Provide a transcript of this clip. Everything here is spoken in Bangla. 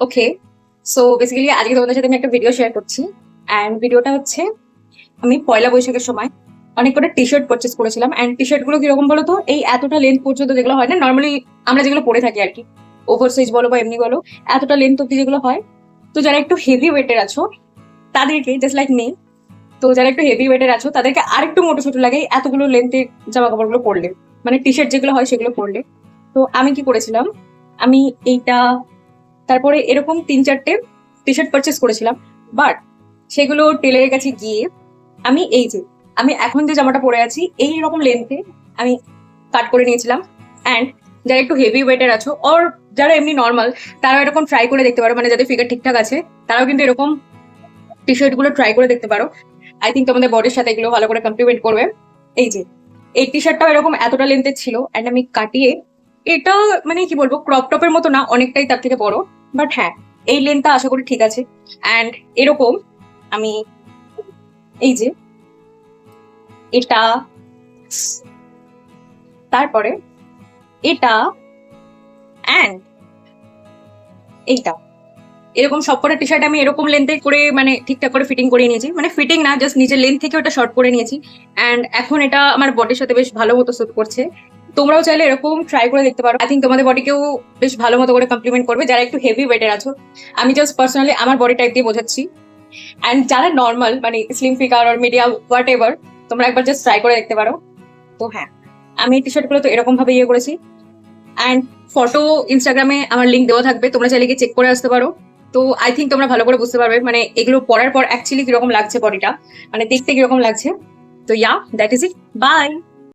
ওকে, সো বেসিক্যালি আজকে তোমাদের সাথে আমি একটা ভিডিও শেয়ার করছি। অ্যান্ড ভিডিওটা হচ্ছে, আমি পয়লা বৈশাখের সময় অনেক কটা টি শার্ট পারচেস করেছিলাম। অ্যান্ড টি শার্ট গুলো কিরকম বলো তো, এই এতটা লেন্থ পর্যন্ত যেগুলো হয় না নর্মালি আমরা যেগুলো পরে থাকি আর কি, ওভার সাইজ বলো বা এমনি বলো, এতটা লেন্থ অব্দি যেগুলো হয়। তো যারা একটু হেভি ওয়েটের আছো তাদেরকে, জাস্ট লাইক মি, তো যারা একটু হেভি ওয়েটের আছো তাদেরকে আরেকটু মোটো ছোট লাগে এই এতগুলো লেন্থের জামা কাপড়গুলো পরলে, মানে টি শার্ট যেগুলো হয় সেগুলো পরলে। তো আমি কি করেছিলাম, আমি এইটা, তারপরে এরকম 3-4টে টি শার্ট পারচেস করেছিলাম। বাট সেগুলো টেলারের কাছে গিয়ে আমি এই যে, আমি এখন যে জামাটা পরে আছি এই রকম লেন্থে আমি কাট করে নিয়েছিলাম। অ্যান্ড যারা একটু হেভি ওয়েটের আছো অর যারা এমনি নর্মাল, তারাও এরকম ট্রাই করে দেখতে পারো, মানে যাদের ফিগার ঠিকঠাক আছে তারাও কিন্তু এরকম টি শার্ট গুলো ট্রাই করে দেখতে পারো। আই থিঙ্ক তোমাদের বডির সাথে এগুলো ভালো করে কমপ্লিমেন্ট করবে। এই যে এই টি শার্টটাও এরকম এতটা লেন্থের ছিল, অ্যান্ড আমি কাটিয়ে এটা, মানে কি বলবো, ক্রপ টপের মতো না, অনেকটাই তার থেকে বড়। বাট হ্যাঁ, এই লেন্থটা আশা করি ঠিক আছে। অ্যান্ড এরকম আমি এই যে এটা, তারপরে এটা, অ্যান্ড এইটা, এরকম সবকটা টি শার্ট আমি এরকম লেন্থে করে মানে ঠিকঠাক করে ফিটিং করে নিয়েছি, মানে ফিটিং না, জাস্ট নিচের লেন্থ থেকে ওটা শর্ট করে নিয়েছি। অ্যান্ড এখন এটা আমার বডির সাথে বেশ ভালো মতো স্যুট করছে। তোমরাও চাইলে এরকম ট্রাই করে দেখতে পারো। আই থিঙ্ক তোমাদের বডিকেও বেশ ভালো মতো করে কমপ্লিমেন্ট করবে যারা একটু হেভি ওয়েটের আছো। আমি জাস্ট পার্সোনালি আমার বডি টাইপ দিয়ে বোঝাচ্ছি। অ্যান্ড যারা নর্মাল, মানে স্লিম ফিগার আর মিডিয়াম হোয়াট এভার, তোমরা একবার জাস্ট ট্রাই করে দেখতে পারো। তো হ্যাঁ, আমি এই টি শার্ট গুলো তো এরকম ভাবে ইয়ে করেছি। অ্যান্ড ফটো ইনস্টাগ্রামে আমার লিঙ্ক দেওয়া থাকবে, তোমরা চাইলে গিয়ে চেক করে আসতে পারো। তো আই থিঙ্ক তোমরা ভালো করে বুঝতে পারবে মানে এগুলো পরার পর অ্যাকচুয়ালি কিরকম লাগছে বডিটা, মানে দেখতে কিরকম লাগছে। তো ইয়া, দ্যাট ইজ ইট, বাই।